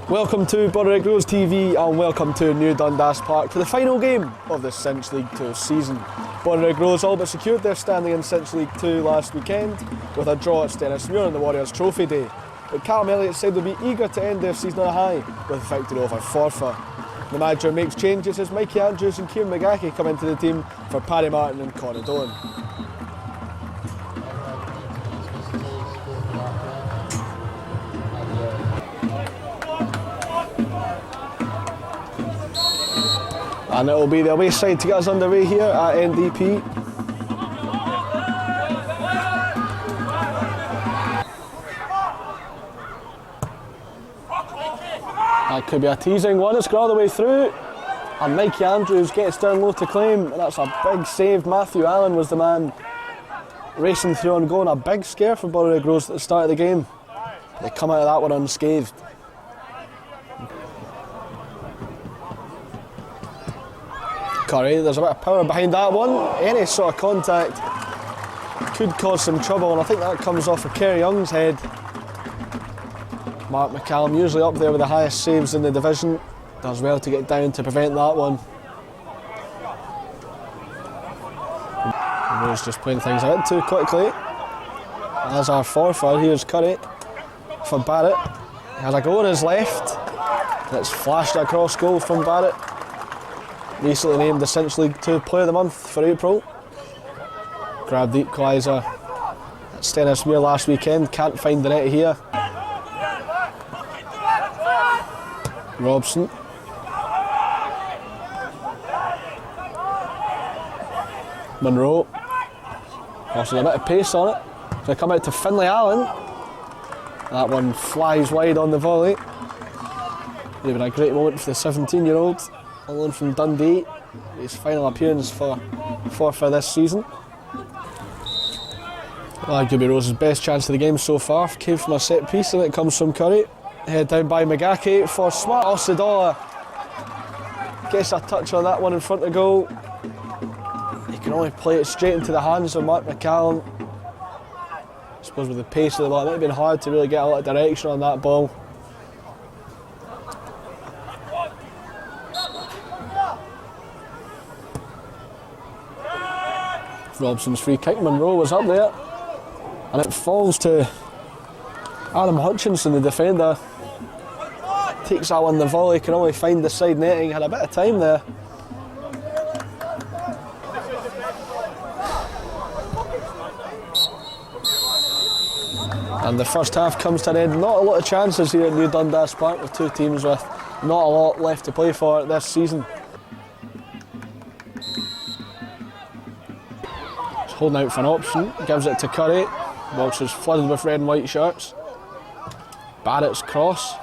Welcome to Bonnyrigg Rose TV and welcome to New Dundas Park for the final game of the Cinch League 2 season. Bonnyrigg Rose all but secured their standing in Cinch League 2 last weekend with a draw at Stennismuir on the Warriors Trophy Day. But Calum Elliot said they'll be eager to end their season on a high with a victory over Forfar. The manager makes changes as Mikey Andrews and Kieran McGackie come into the team for Paddy Martin and Conor Dolan. And it'll be the away side to get us underway here at NDP. That could be a teasing one, it's got all the way through. And Mikey Andrews gets down low to claim, and that's a big save. Matthew Allen was the man racing through on goal, and a big scare for Bonnyrigg Rose at the start of the game. They come out of that one unscathed. Curry, there's a bit of power behind that one. Any sort of contact could cause some trouble, and I think that comes off of Kerry Young's head. Mark McCallum, usually up there with the highest saves in the division, does well to get down to prevent that one. Rose just playing things a bit too quickly. As our Forfar, here's Curry for Barrett. He has a go on his left. It's flashed across goal from Barrett. Recently named the Cinch League 2 Player of the Month for April. Grabbed the equaliser at Stennismuir last weekend, can't find the net here. Robson. Monroe. Also a bit of pace on it. They come out to Finlay Allen. That one flies wide on the volley. Even a great moment for the 17-year-old. On from Dundee, his final appearance for Forfar this season. Arguably Rose's best chance of the game so far came from a set piece, and it comes from Curry. Head down by McGackie for smart. Osadola gets a touch on that one in front of goal. He can only play it straight into the hands of Mark McCallum. I suppose with the pace of the ball, it might have been hard to really get a lot of direction on that ball. Robson's free kick, Monroe was up there, and it falls to Adam Hutchinson, the defender. Takes that one, the volley, can only find the side netting, had a bit of time there. And the first half comes to an end. Not a lot of chances here at New Dundas Park with two teams with not a lot left to play for this season. Holding out for an option, gives it to Curry. Box is flooded with red and white shirts. Barrett's cross.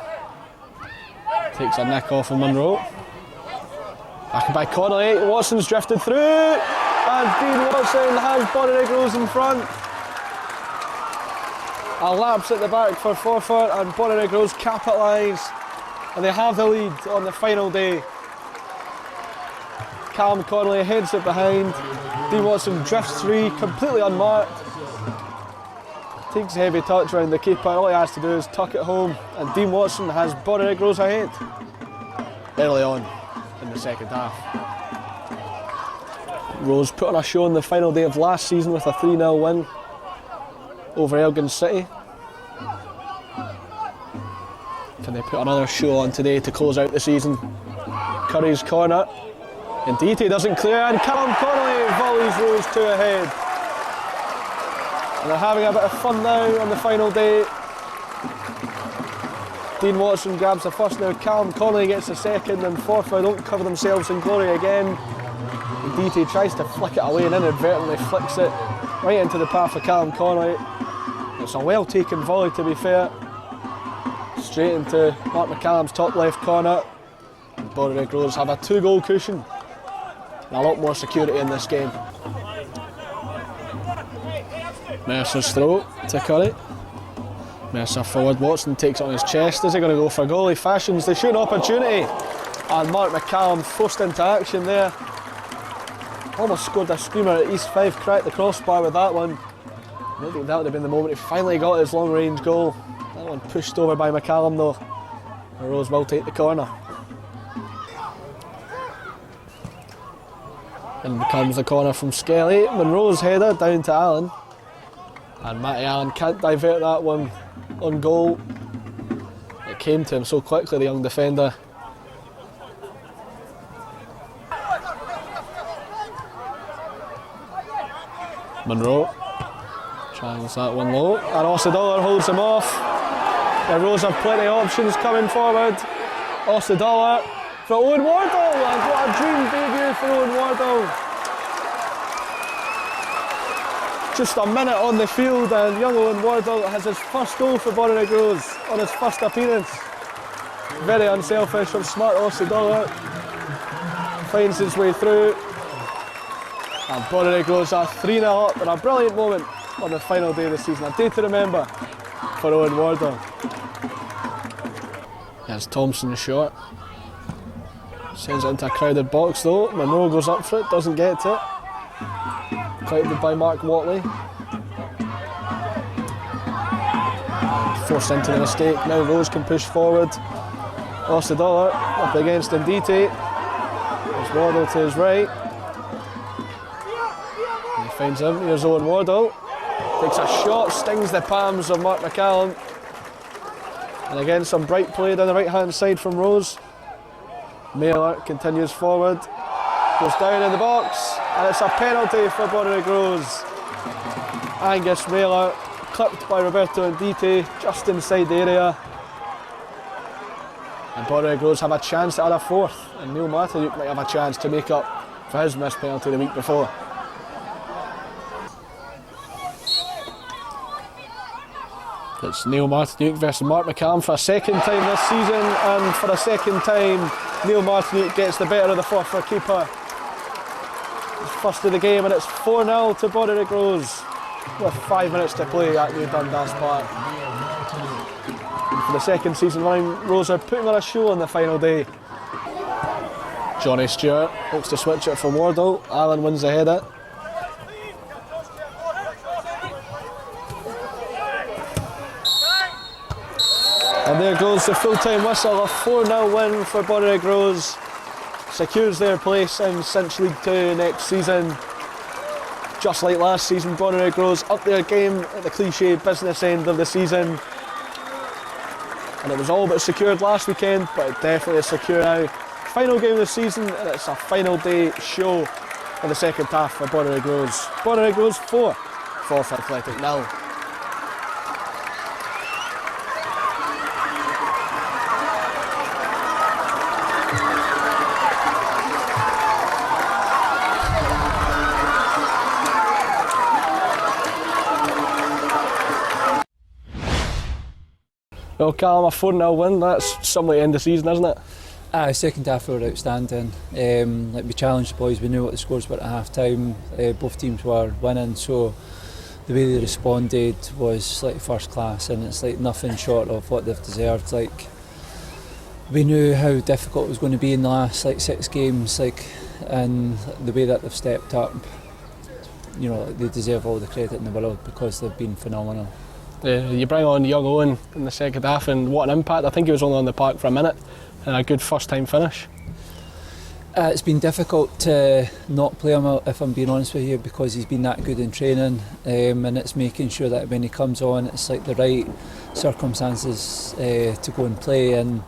Takes a nick off of Monroe. Back by Connolly, Watson's drifted through. And Dean Watson has Bonnyrigg Rose in front. A lapse at the back for Forfar, and Bonnyrigg Rose capitalise. And they have the lead on the final day. Calum Connolly heads it behind. Dean Watson drifts free, completely unmarked. Takes a heavy touch around the keeper. All he has to do is tuck it home, and Dean Watson has Bonnyrigg Rose ahead early on in the second half. Rose put on a show on the final day of last season with a 3-0 win over Elgin City. Can they put another show on today to close out the season? Curry's corner. Indeed, he doesn't clear, and Calum Connolly volleys Rose 2 ahead. And they're having a bit of fun now on the final day. Dean Watson grabs the first now, Calum Connolly gets the second, and Forfar don't cover themselves in glory again. Indeed, he tries to flick it away and inadvertently flicks it right into the path of Calum Connolly. It's a well taken volley, to be fair. Straight into Mark McCallum's top left corner. Bonnyrigg Rose have a 2-goal cushion. A lot more security in this game. Mercer's throw to Curry. Mercer forward, Watson takes it on his chest. Is he going to go for goal? He fashions the shooting opportunity. And Mark McCallum forced into action there. Almost scored a screamer at East 5, cracked the crossbar with that one. I don't think that would have been the moment he finally got his long range goal. That one pushed over by McCallum though. Rose will take the corner. In comes the corner from Skelly. Monroe's header down to Allen. And Matty Allen can't divert that one on goal. It came to him so quickly, the young defender. Monroe tries that one low, and Osadollar holds him off. The Rose have plenty of options coming forward. Osadollar for Owen Wardle, and what a dream debut for Owen Wardle. Just a minute on the field and young Owen Wardle has his first goal for Bonnyrigg Rose on his first appearance. Very unselfish from smart Osadollar. Finds his way through. And Bonnyrigg Rose are 3-0 up in a brilliant moment on the final day of the season. A day to remember for Owen Wardle. There's Thompson short. Sends it into a crowded box though. Monroe goes up for it, doesn't get to it. Collected by Mark Watley. Forced into the mistake. Now Rose can push forward. Osadollar up against Ndite. There's Wardle to his right. He finds him. Here's Owen Wardle. Takes a shot, stings the palms of Mark McCallum. And again, some bright play down the right hand side from Rose. Mailer continues forward. Goes down in the box. And it's a penalty for Bonnyrigg Rose. Angus Mailer clipped by Roberto Ndite just inside the area. And Bonnyrigg Rose have a chance to add a fourth. And Neil Martiniuk might have a chance to make up for his missed penalty the week before. It's Neil Martiniuk versus Mark McCallum for a second time this season, and for a second time Neil Martiniuk gets the better of the Forfar keeper. It's first of the game and it's 4-0 to Bonnyrigg Rose with 5 minutes to play at New Dundas Park. And for the second season running, Rose are putting on a show on the final day. Johnny Stewart looks to switch it for Wardle. Allen wins the header. And there goes the full-time whistle, a 4-0 win for Bonnyrigg Rose. Secures their place in Cinch League 2 next season. Just like last season, Bonnyrigg Rose up their game at the cliché business end of the season. And it was all but secured last weekend, but it definitely is secure now. Final game of the season, and it's a final day show in the second half for Bonnyrigg Rose. Bonnyrigg Rose 4, Forfar Atheltic 0. Well, Calum, a 4-0 win, that's some way to end the season, isn't it? Second half we were outstanding. We challenged the boys, we knew what the scores were at half time. Both teams were winning, so the way they responded was like first class, and it's like nothing short of what they've deserved. Like, we knew how difficult it was going to be in the last 6 games, and the way that they've stepped up, you know, they deserve all the credit in the world because they've been phenomenal. You bring on young Owen in the second half, and what an impact. I think he was only on the park for a minute, and a good first time finish. It's been difficult to not play him, if I'm being honest with you, because he's been that good in training, and it's making sure that when he comes on it's like the right circumstances to go and play. And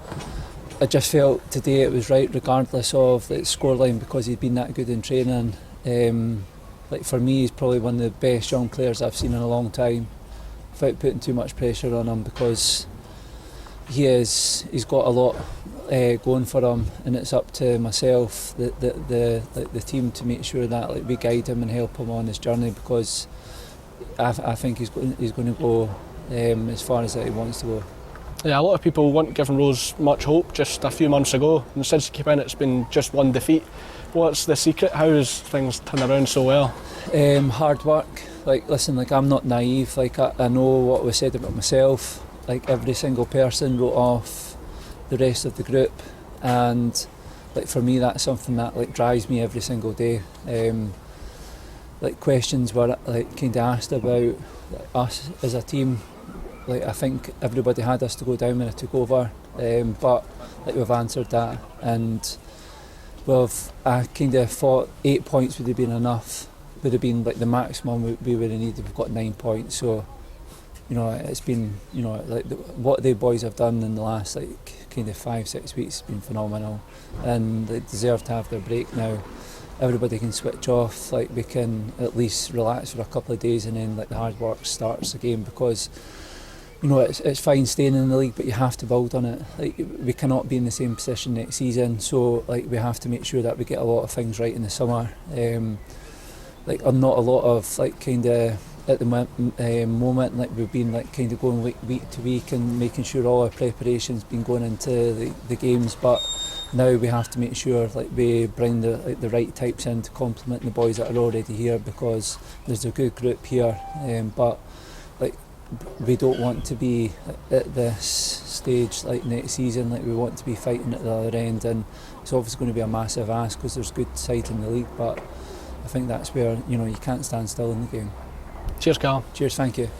I just felt today it was right regardless of the scoreline, because he'd been that good in training. Like, for me, he's probably one of the best young players I've seen in a long time, without putting too much pressure on him, because he's got a lot going for him, and it's up to myself, the team, to make sure that we guide him and help him on his journey, because I think he's going to go as far as that he wants to go. Yeah, a lot of people weren't giving Rose much hope just a few months ago, and since he came in it's been just one defeat. What's the secret? How has things turned around so well? Hard work. Listen, I'm not naive. I know what was said about myself. Every single person wrote off the rest of the group, and for me that's something that drives me every single day. Questions were kind of asked about us as a team, like I think everybody had us to go down when I took over, but like we've answered that, and I kind of thought 8 points would have been enough, would have been like the maximum we would have needed. We've got 9 points, so you know it's been, you know, like what the boys have done in the last like kind of 5-6 weeks has been phenomenal, and they deserve to have their break now. Everybody can switch off, like we can at least relax for a couple of days, and then like the hard work starts again, because you know it's fine staying in the league, but you have to build on it. Like we cannot be in the same position next season, so like we have to make sure that we get a lot of things right in the summer. Like not a lot of like kind of at the moment, like we've been like kind of going week to week and making sure all our preparation's been going into the games, but now we have to make sure like we bring the right types in to complement the boys that are already here, because there's a good group here, but like we don't want to be at this stage like next season. Like we want to be fighting at the other end, and it's obviously going to be a massive ask because there's good sides in the league, but I think that's where, you know, you can't stand still in the game. Cheers, Calum. Cheers, thank you.